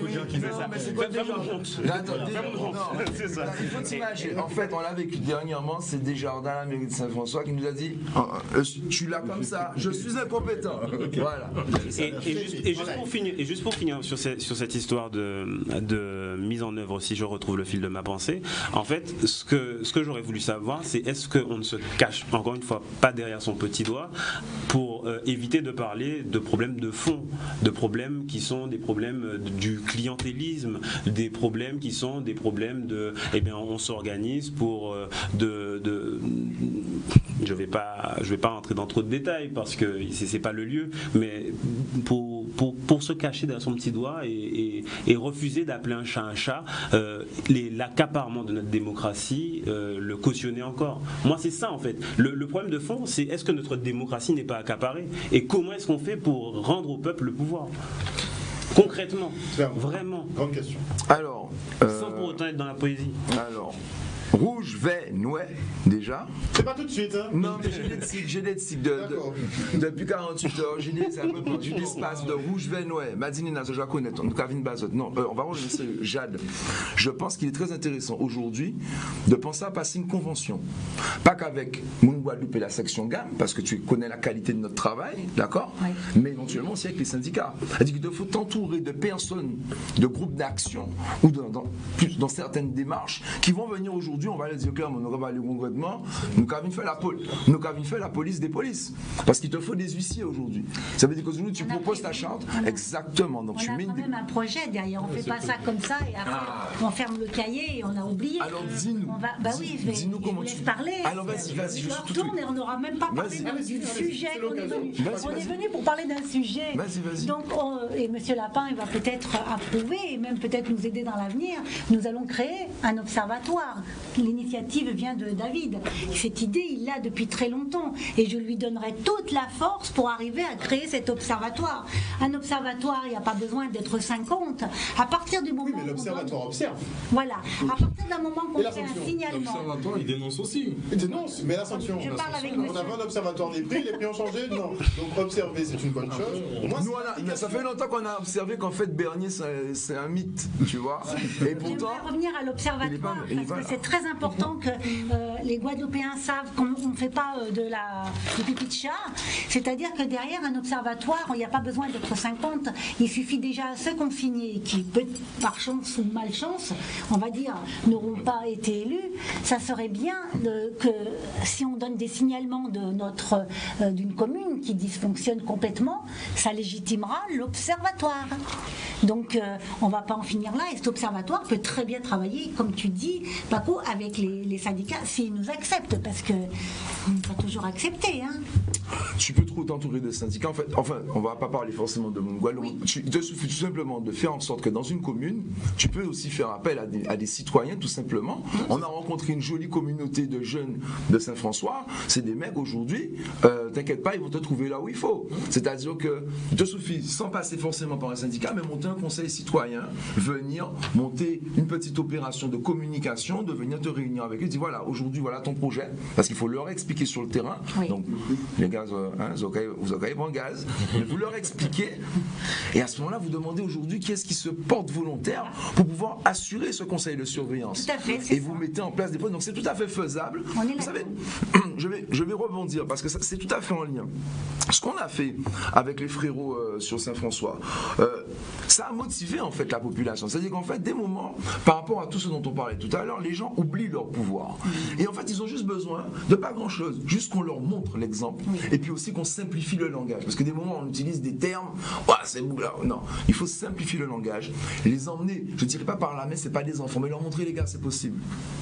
Mais c'est quoi déjà honte? C'est ça. Il faut t'imaginer. En fait, on l'a vécu dernièrement, c'est Desjardins à la mairie de Saint-François qui nous a dit je suis là comme ça, je suis incompétent. Voilà. Et juste pour finir sur cette histoire de mise en œuvre, si je retrouve le fil de ma pensée, en fait, ce que j'aurais voulu savoir, c'est est-ce qu'on ne se cache, encore une fois, pas derrière son petit doigt pour éviter de parler de problèmes de fond, de problèmes qui sont des problèmes du clientélisme, des problèmes qui sont des problèmes de, on s'organise pour je vais pas rentrer dans trop de détails parce que c'est pas le lieu, mais pour se cacher derrière son petit doigt et refuser d'appeler un chat, l'accaparement de notre démocratie, le cautionner encore. Moi, c'est ça en fait. Le problème de fond, c'est est-ce que notre démocratie n'est pas accaparée et comment est-ce qu'on fait pour rendre au peuple le pouvoir concrètement, vraiment. Grande question. Alors, sans pour autant être dans la poésie. Alors. Rouge, vert, noir, déjà. C'est pas tout de suite, hein? Non, mais j'ai des tics depuis 48 heures, j'ai des espaces de rouge, vert, noir. Madinina, je la connais, en tout cas, Bazot. Non, on va voir le monsieur Jade. Je pense qu'il est très intéressant aujourd'hui de penser à passer une convention. Pas qu'avec Moun Guadeloupe et la section gamme, parce que tu connais la qualité de notre travail, d'accord? Oui. Mais éventuellement aussi avec les syndicats. C'est-à-dire qu'il faut t'entourer de personnes, de groupes d'action ou dans certaines démarches qui vont venir aujourd'hui. On va les dire clairement, on va aller concrètement, nous avons fait la police des polices. Parce qu'il te faut des huissiers aujourd'hui. Ça veut dire qu'aujourd'hui, tu proposes ta charte. Exactement. Donc, on a quand même un projet derrière. On ne fait pas ça comme ça et après, on ferme le cahier et on a oublié. Alors, dis-nous. Dis-nous comment tu parler. Alors, vas-y. Je retourne et on n'aura même pas parlé du sujet qu'on est venu. On est venu pour parler d'un sujet. Vas-y. Donc, et M. Lapin, il va peut-être approuver et même peut-être nous aider dans l'avenir. Nous allons créer un observatoire. L'initiative vient de David. Cette idée, il l'a depuis très longtemps. Et je lui donnerai toute la force pour arriver à créer cet observatoire. Un observatoire, il n'y a pas besoin d'être 50. À partir du moment où l'observatoire observe. Voilà. À partir d'un moment qu'on fait un signalement. L'observatoire, il dénonce aussi. Il dénonce, mais la sanction. Je parle avec on avait un observatoire des prix, les prix ont changé? Non. Donc observer, c'est une bonne chose. Nous, ça fait longtemps qu'on a observé qu'en fait, Bernier, c'est un mythe, tu vois. Et pourtant. Je vais revenir à l'observatoire, parce que c'est très important que les Guadeloupéens savent qu'on ne fait pas du pipi de chat. C'est-à-dire que derrière un observatoire, il n'y a pas besoin d'être 50. Il suffit déjà à ceux confinés qui, par chance ou malchance, on va dire, n'auront pas été élus. Ça serait bien que si on donne des signalements d'une commune qui dysfonctionne complètement, ça légitimera l'observatoire. Donc on ne va pas en finir là. Et cet observatoire peut très bien travailler, comme tu dis, Paco, avec les syndicats, s'ils nous acceptent, parce qu'on ne va pas toujours accepter. Hein. Tu peux trop t'entourer de syndicats. Enfin, on ne va pas parler forcément de Moun Guadeloupe. Oui. Il te suffit tout simplement de faire en sorte que dans une commune, tu peux aussi faire appel à des citoyens, tout simplement. On a rencontré une jolie communauté de jeunes de Saint-François. C'est des mecs aujourd'hui, t'inquiète pas, ils vont te trouver là où il faut. C'est-à-dire que il te suffit, sans passer forcément par un syndicat, mais monter un conseil citoyen, venir monter une petite opération de communication, de venir te réunir avec eux, dire voilà, aujourd'hui, voilà ton projet, parce qu'il faut leur expliquer sur le terrain. Oui. Donc, les gars, gaz, vous avez bon gaz, vous leur expliquez, et à ce moment-là, vous demandez aujourd'hui qui est-ce qui se porte volontaire pour pouvoir assurer ce conseil de surveillance. Tout à fait, Et vous mettez en place des postes, donc c'est tout à fait faisable. Vous savez, je vais rebondir parce que c'est tout à fait en lien. Ce qu'on a fait avec les frérots sur Saint-François, ça a motivé en fait la population. C'est-à-dire qu'en fait, des moments, par rapport à tout ce dont on parlait tout à l'heure, les gens oublient leur pouvoir. Et en fait, ils ont juste besoin de pas grand-chose, juste qu'on leur montre l'exemple. Et puis aussi qu'on simplifie le langage. Parce que des moments, on utilise des termes, c'est non, il faut simplifier le langage, les emmener, je ne dirais pas par la main, c'est pas des enfants, mais leur montrer les gars, c'est possible.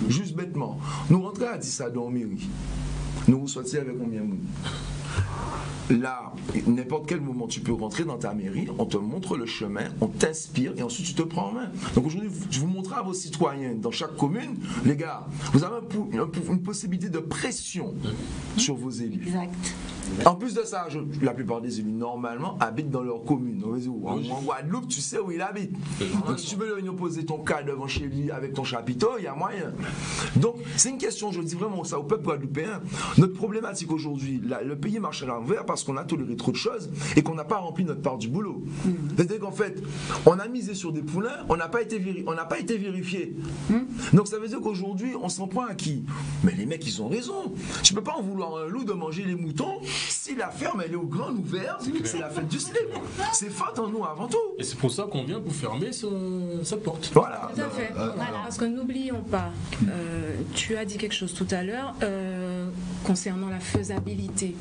Juste bêtement. Nous rentrons à Dissa dans mairie. Nous vous sortir avec combien de monde? Là, n'importe quel moment, tu peux rentrer dans ta mairie, on te montre le chemin, on t'inspire et ensuite tu te prends en main. Donc aujourd'hui, je vous montre à vos citoyens dans chaque commune, les gars, vous avez une possibilité de pression sur vos élus. Exact. En plus de ça, la plupart des élus, normalement, habitent dans leur commune. En Guadeloupe, tu sais où il habite. Donc si tu veux venir poser ton cas devant chez lui avec ton chapiteau, il y a moyen. Donc c'est une question, je dis vraiment ça au peuple guadeloupéen. Notre problématique aujourd'hui, le pays marche à l'envers parce qu'on a toléré trop de choses et qu'on n'a pas rempli notre part du boulot. C'est-à-dire qu'en fait, on a misé sur des poulains, on n'a pas été vérifié. Donc ça veut dire qu'aujourd'hui, on s'en prend à qui? Mais les mecs, ils ont raison. Tu peux pas en vouloir un loup de manger les moutons si la ferme, elle est au grand ouvert, c'est la fête du slip. C'est faute en nous avant tout. Et c'est pour ça qu'on vient pour fermer cette porte. Voilà. Tout à fait. Parce que n'oublions pas, tu as dit quelque chose tout à l'heure concernant la faisabilité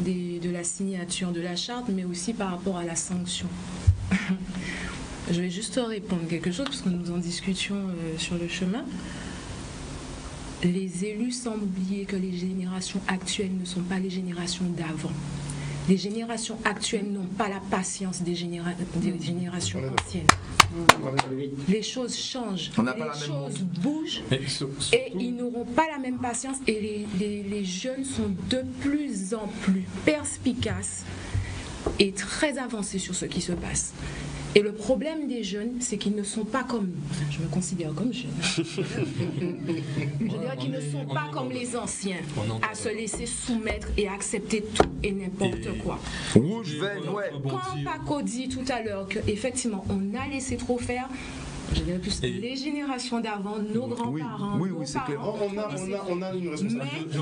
de la signature de la charte, mais aussi par rapport à la sanction. Je vais juste répondre quelque chose, parce que nous en discutions sur le chemin. Les élus semblent oublier que les générations actuelles ne sont pas les générations d'avant. Les générations actuelles n'ont pas la patience des générations anciennes. Les choses changent, les choses bougent et ils n'auront pas la même patience et les jeunes sont de plus en plus perspicaces et très avancés sur ce qui se passe. Et le problème des jeunes, c'est qu'ils ne sont pas comme nous. Enfin, je me considère comme jeune. Je dirais qu'ils ne sont pas comme les anciens, à se laisser soumettre et accepter tout et n'importe quoi. Rouge, vert, ouais. Quand Paco dit tout à l'heure qu'effectivement, on a laissé trop faire, je dirais plus les générations d'avant, nos grands-parents, oui, c'est clair. On a une responsabilité.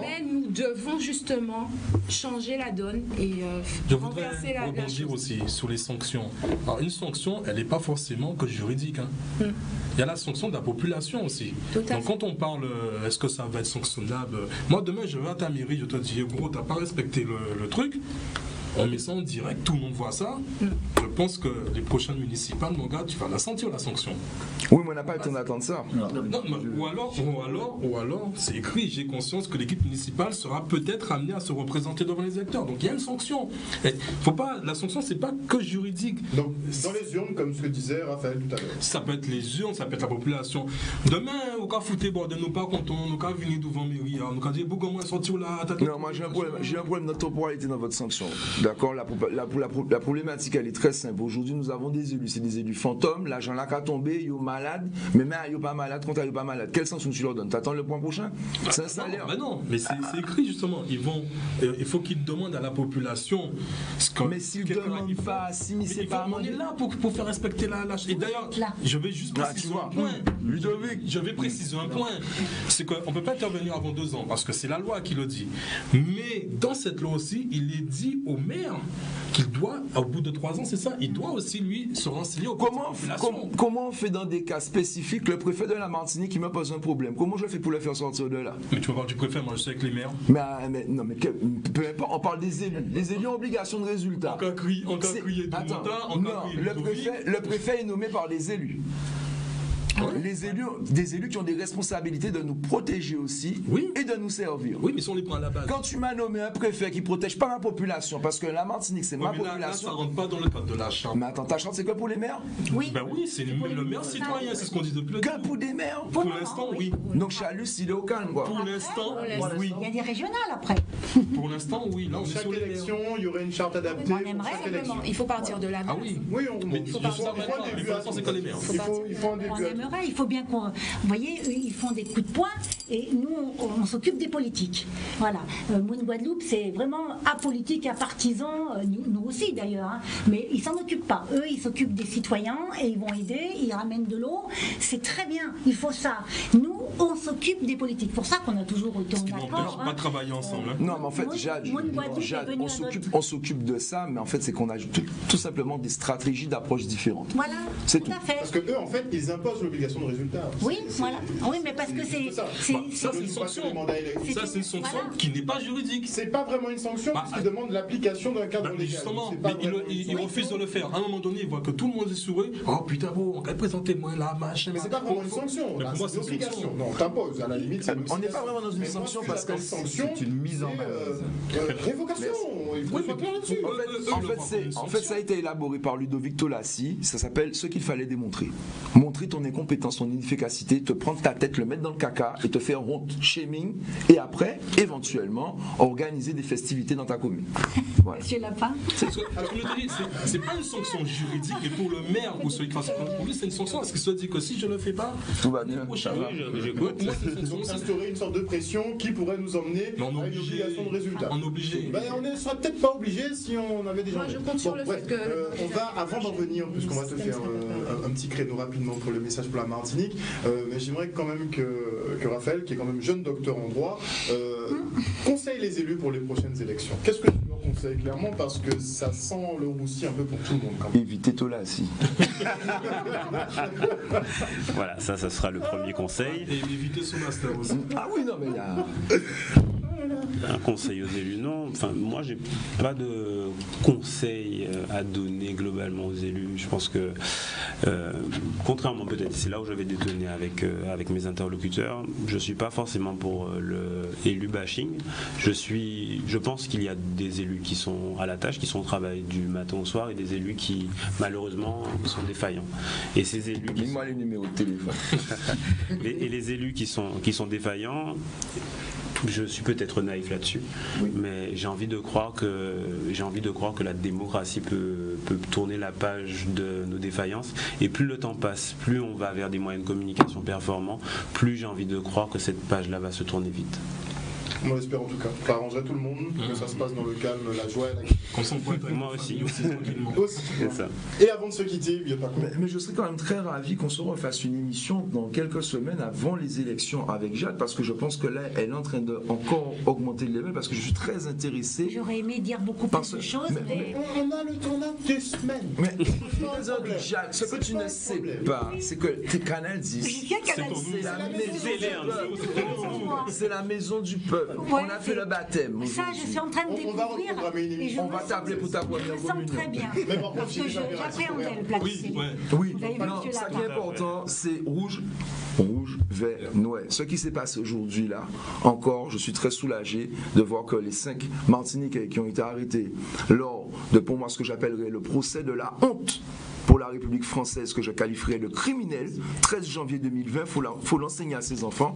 Mais nous devons justement changer la donne et je voudrais renverser la rebondir aussi sur les sanctions. Alors, une sanction, elle n'est pas forcément que juridique. Il y a la sanction de la population aussi. Donc quand on parle, est-ce que ça va être sanctionnable? Moi, demain, je vais à ta mairie, je te dis, gros, t'as pas respecté le truc. On met ça en direct, tout le monde voit ça. Je pense que les prochaines municipales, mon gars, tu vas la sentir la sanction. Oui, mais on n'a pas le temps d'attendre ça. Non, ou alors, c'est écrit, j'ai conscience que l'équipe municipale sera peut-être amenée à se représenter devant les électeurs. Donc il y a une sanction. La sanction, c'est pas que juridique. Donc dans les urnes, comme ce que disait Raphaël tout à l'heure. Ça peut être les urnes, ça peut être la population. Demain, au cas fouté, bordel, nous pas contents, nous pas venir devant mairie, nous pas dire, comment sortir là. Non, moi j'ai un problème de temporalité dans votre sanction. D'accord, la problématique elle est très simple. Aujourd'hui nous avons des élus, c'est des élus fantômes, l'argent là qu'à tomber, ils sont malades, mais même ils sont pas malades, quand ils sont pas malades, quelle sanction tu leur donnes? T'attends le point prochain? C'est un salaire. Non, mais c'est écrit justement, il faut qu'ils demandent à la population. Mais s'ils ne demandent pas, si c'est pas... On est là pour faire respecter la... Et d'ailleurs, je vais juste préciser un point. Ludovic, je vais préciser un point. C'est qu'on ne peut pas intervenir avant 2 ans, parce que c'est la loi qui le dit. Mais dans cette loi aussi, il est dit au maire qu'il doit, au bout de 3 ans, c'est ça, il doit aussi lui se renseigner auprès de la population. Comment on fait dans des cas spécifiques? Le préfet de la Martinique qui me pose un problème, comment je fais pour le faire sortir de là? Mais tu vas voir du préfet, moi je sais avec les maires. Mais peu importe, on parle des élus. Les élus ont obligation de résultat. Le préfet est nommé par les élus. Des élus qui ont des responsabilités de nous protéger aussi et de nous servir. Oui, mais si on les prend à la base. Quand tu m'as nommé un préfet qui protège pas ma population, parce que la Martinique c'est ma population. Là, ça rentre pas dans le cadre de la charte. Mais attends, ta charte c'est quoi pour les maires? Oui. Ben oui, c'est le maire citoyen, c'est ce qu'on dit depuis le début. Que pour des maires? Pour l'instant, oui. Donc Chalus, il est au calme, quoi. Pour l'instant, oui. Il y a des régionales après. Pour l'instant, oui. Là, Chaque élection, il y aurait une charte adaptée. Il faut partir de la base. Ah oui. Oui, mais il faut partir de la base. C'est que les maires. Il faut un début. vrai, il faut bien qu'on... Vous voyez, ils font des coups de poing et nous, on s'occupe des politiques. Voilà. Moon Guadeloupe, c'est vraiment apolitique, apartisan, nous aussi d'ailleurs, hein. Mais ils s'en occupent pas. Eux, ils s'occupent des citoyens et ils vont aider, ils ramènent de l'eau. C'est très bien, il faut ça. Nous, on s'occupe des politiques. Pour ça qu'on a toujours autant Ce qui n'empêche d'accord. pas de travailler ensemble. Non, mais en fait, Jade, on s'occupe de ça, mais en fait, c'est qu'on a tout simplement des stratégies d'approche différentes. Voilà, c'est tout à fait. Parce que eux, en fait, ils imposent l'obligation de résultat. Oui, voilà. Oui, mais parce que c'est... Ça, c'est une sanction. Ça, c'est une sanction qui n'est pas juridique. C'est pas vraiment une sanction, parce qu'ils demandent l'application d'un cadre légal. Justement, mais ils refusent de le faire. À un moment donné, ils voient que tout le monde est souré. Oh putain, bon, on va présenter moi là, machin. Mais c'est pas vraiment une sanction. Pour moi, c'est une obligation. Non, on t'impose. À la limite, on n'est pas vraiment dans une sanction parce que c'est une mise en œuvre. Révocation. Il faut être clair là-dessus. En fait, ça a été élaboré par Ludovic Tolassi. Ça s'appelle ce qu'il fallait démontrer. Montrer ton incompétence, ton inefficacité, te prendre ta tête, le mettre dans le caca et te faire honte, shaming, et après, éventuellement, organiser des festivités dans ta commune. Voilà. Monsieur Lapin. C'est pas une sanction juridique, mais pour le maire ou celui qui fasse pour lui, c'est une sanction. Parce qu'il se dit que si je ne le fais pas, tout va bien. J'écoute. Donc instaurer une sorte de pression qui pourrait nous emmener à une obligation de résultat. On est obligé. On ne serait peut-être pas obligé si on avait déjà. Moi, je compte sur le fait que. On va, avant d'en venir, puisqu'on va te faire un petit créneau rapidement pour le message pour la Martinique, mais j'aimerais quand même que Raphaël, qui est quand même jeune docteur en droit, conseille les élus pour les prochaines élections. Qu'est-ce que tu leur conseilles clairement, parce que ça sent le roussi un peu pour tout le monde quand même. Évitez Tolassi. Voilà, ça sera le premier conseil. Et éviter son master aussi. Ah oui, non, mais il y a. Un conseil aux élus, non. Enfin, moi, j'ai pas de conseil à donner globalement aux élus. Je pense que, contrairement peut-être, c'est là où j'avais détonné avec mes interlocuteurs, je suis pas forcément pour le élu bashing. Je pense qu'il y a des élus qui sont à la tâche, qui sont au travail du matin au soir, et des élus qui, malheureusement, sont défaillants. Et ces élus qui Dis-moi les numéros de téléphone. et les élus qui sont défaillants, je suis peut-être naïf là-dessus, mais j'ai envie de croire que la démocratie peut tourner la page de nos défaillances, et plus le temps passe, plus on va vers des moyens de communication performants, plus j'ai envie de croire que cette page-là va se tourner vite. On l'espère en tout cas. Ça arrangerait tout le monde, que ça se passe dans le calme, la joie et la... Qu'on s'en pointe avec moi aussi. tranquillement. C'est ça. Et avant de se quitter, il y a pas mais je serais quand même très ravi qu'on se refasse une émission dans quelques semaines avant les élections avec Jade, parce que je pense que là, elle est en train de encore augmenter le level, parce que je suis très intéressé. J'aurais aimé dire beaucoup plus de choses, mais... On a le tournage des semaines. Mais Jade, ce que tu ne sais pas, c'est que t'es Canal 10. C'est la maison du peuple. Ouais, on a fait le baptême. Ça, je suis en train de découvrir. On va t'appeler pour ta première communion. Très bien. Mais par contre, Parce que j'appréhendais le plateau. Oui. Vous avez vu, Non, monsieur ce qui Lapin. est important, c'est rouge, vert, noir. Ce qui s'est passé aujourd'hui là, encore, je suis très soulagé de voir que les 5 Martiniquais qui ont été arrêtés lors de, pour moi, ce que j'appellerais le procès de la honte pour la République française, que je qualifierais de criminel, 13 janvier 2020, il faut l'enseigner à ses enfants.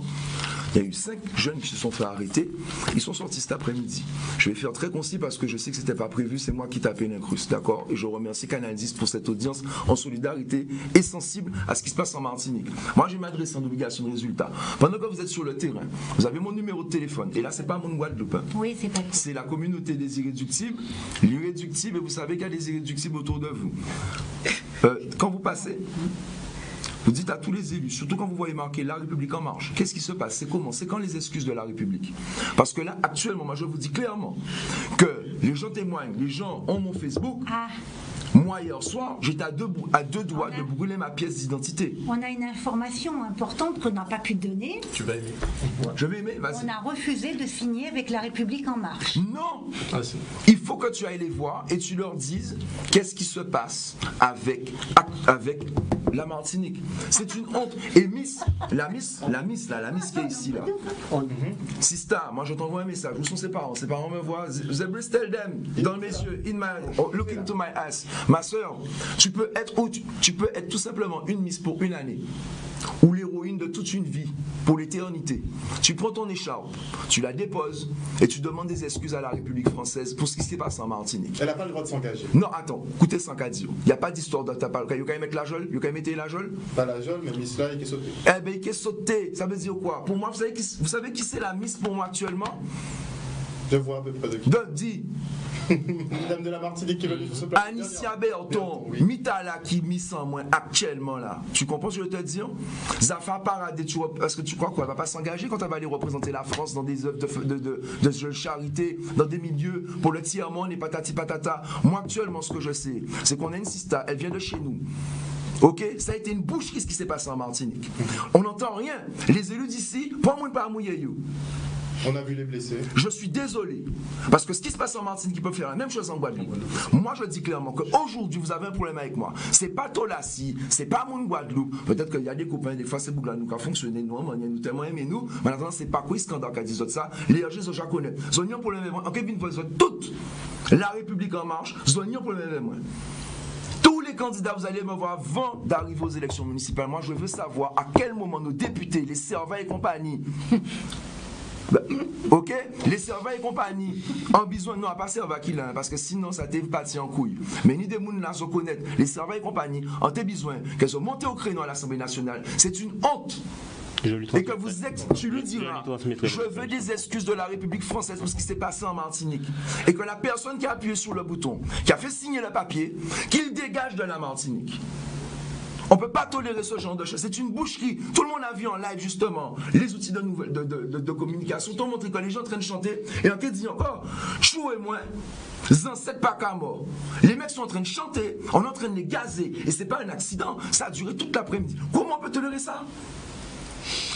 Il y a eu 5 jeunes qui se sont fait arrêter. Ils sont sortis cet après-midi. Je vais faire très concis parce que je sais que ce n'était pas prévu. C'est moi qui tapais l'incruste, d'accord? Et je remercie Canal 10 pour cette audience en solidarité et sensible à ce qui se passe en Martinique. Moi, je m'adresse en obligation de résultat. Pendant que vous êtes sur le terrain, vous avez mon numéro de téléphone. Et là, c'est pas mon Guadeloupe. Oui, c'est pas. C'est la communauté des irréductibles, l'irréductible, et vous savez qu'il y a des irréductibles autour de vous. Quand vous passez, vous dites à tous les élus, surtout quand vous voyez marqué La République en marche, qu'est-ce qui se passe? C'est comment? C'est quand les excuses de la République? Parce que là, actuellement, moi je vous dis clairement que les gens témoignent, les gens ont mon Facebook. Moi, hier soir, j'étais à deux doigts de brûler ma pièce d'identité. On a une information importante qu'on n'a pas pu donner. Tu vas aimer. Je vais aimer, vas-y. On a refusé de signer avec La République en marche. Non. Il faut que tu ailles les voir et tu leur dises qu'est-ce qui se passe avec la Martinique. C'est une honte. Et la miss qui est ici là. Sista, moi je t'envoie un message. Où sont ses parents? Ses parents me voient. The breast tell them dans mes yeux, look into my eyes. Ma soeur, tu peux être tout simplement une miss pour une année, ou l'héroïne l'héroïne de toute une vie, pour l'éternité. Tu prends ton écharpe, tu la déposes et tu demandes des excuses à la République française pour ce qui s'est passé en Martinique. Elle n'a pas le droit de s'engager. Non, attends, écoutez sans qu'à dire. Il n'y a pas d'histoire de ta part. Il y a quand même mettre la geôle, il y a quand même mettre la geôle. Pas la geôle, mais Miss là, il est sauté. Eh bien, il est sauté. Ça veut dire quoi? Pour moi, vous savez qui c'est la Miss pour moi actuellement? Je vois à peu près de qui. Dis. Madame de la Martinique qui est venue sur ce plateau. Anicia Berton, oui. Mitala qui mise en moins actuellement là. Tu comprends ce que je veux te dire? Zafa Paradé, parce que tu crois quoi? Elle va pas s'engager quand elle va aller représenter la France dans des œuvres de charité, dans des milieux pour le tiers-monde et patati patata. Moi actuellement, ce que je sais, c'est qu'on a une sista, elle vient de chez nous. Ok, ça a été une bouche, qu'est-ce qui s'est passé en Martinique? On n'entend rien. Les élus d'ici, pas moins pas mouiller. On a vu les blessés. Je suis désolé, parce que ce qui se passe en Martinique, ils peuvent faire la même chose en Guadeloupe. Moi, je dis clairement qu'aujourd'hui, vous avez un problème avec moi. C'est pas Tolassi, c'est pas mon Guadeloupe. Peut-être qu'il y a des copains, des fois, c'est Bougla nous qui a fonctionné, nous, nous tellement aimé nous. Maintenant, c'est pas quoi scandale qui a dit ça. Les RG, je connais. Ils ont un problème avec moi. En Kevin, toute la République en marche, ils ont un problème avec moi. Tous les candidats, vous allez me voir avant d'arriver aux élections municipales. Moi, je veux savoir à quel moment nos députés, les servants et compagnie, ok, les servants et compagnie ont besoin, non, pas servants qui l'ont, parce que sinon ça t'est parti en couille. Mais ni des mouns là, se connaître, les servants et compagnie ont besoin qu'elles soient montées au créneau à l'Assemblée nationale. C'est une honte. Et que tu lui diras, je veux des excuses de la République française pour ce qui s'est passé en Martinique. Et que la personne qui a appuyé sur le bouton, qui a fait signer le papier, qu'il dégage de la Martinique. On ne peut pas tolérer ce genre de choses. C'est une boucherie. Tout le monde a vu en live, justement, les outils de communication. Tout le monde que les gens sont en train de chanter. Et on te dit encore, chou et moi, zan 7 pas qu'à mort. Les mecs sont en train de chanter, on est en train de les gazer. Et c'est pas un accident. Ça a duré toute l'après-midi. Comment on peut tolérer ça?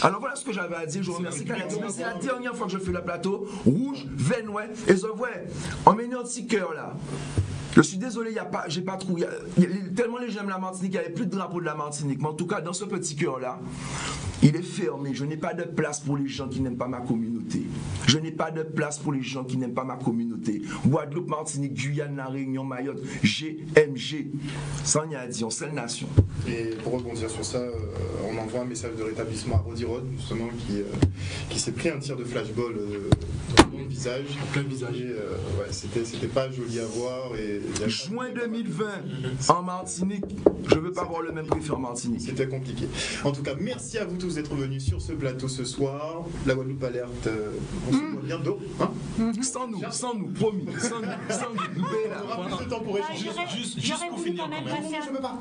Alors voilà ce que j'avais à dire. Je vous remercie. C'est la dernière fois que je fais le plateau. Rouge, Vénois. Et je vois, on met un petit cœur là. Je suis désolé, j'ai pas trouvé. Tellement les gens de la Martinique, il n'y avait plus de drapeau de la Martinique. Mais en tout cas, dans ce petit cœur-là, il est fermé. Je n'ai pas de place pour les gens qui n'aiment pas ma communauté. Je n'ai pas de place pour les gens qui n'aiment pas ma communauté. Guadeloupe, Martinique, Guyane, La Réunion, Mayotte, GMG. Sans rien à dire, on seule nation. Et pour rebondir sur ça, on envoie un message de rétablissement à Rodi Rod, justement, qui s'est pris un tir de flashball dans le visage. En plein visage. Ouais, c'était pas joli à voir. Juin 2020, en Martinique, je ne veux pas voir le même prix en Martinique. C'était compliqué. En tout cas, merci à vous tous d'être venus sur ce plateau ce soir. La Guadeloupe Alerte, on se voit bientôt. Hein, sans nous, promis. Sans nous. On aura plus de temps pour échanger. Juste pour finir.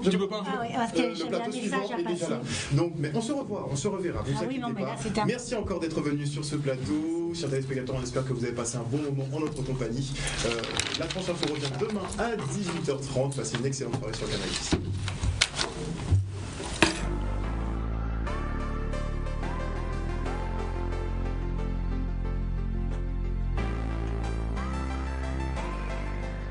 Tu peux pas. Ah oui, parce que Le plateau suivant est déjà là. Donc, mais on se reverra. Vous inquiétez pas. Merci encore d'être venus sur ce plateau. Chers téléspectateurs, on espère que vous avez passé un bon moment en notre compagnie. La France Info revient demain à 18h30. Passez une excellente soirée sur Canal+.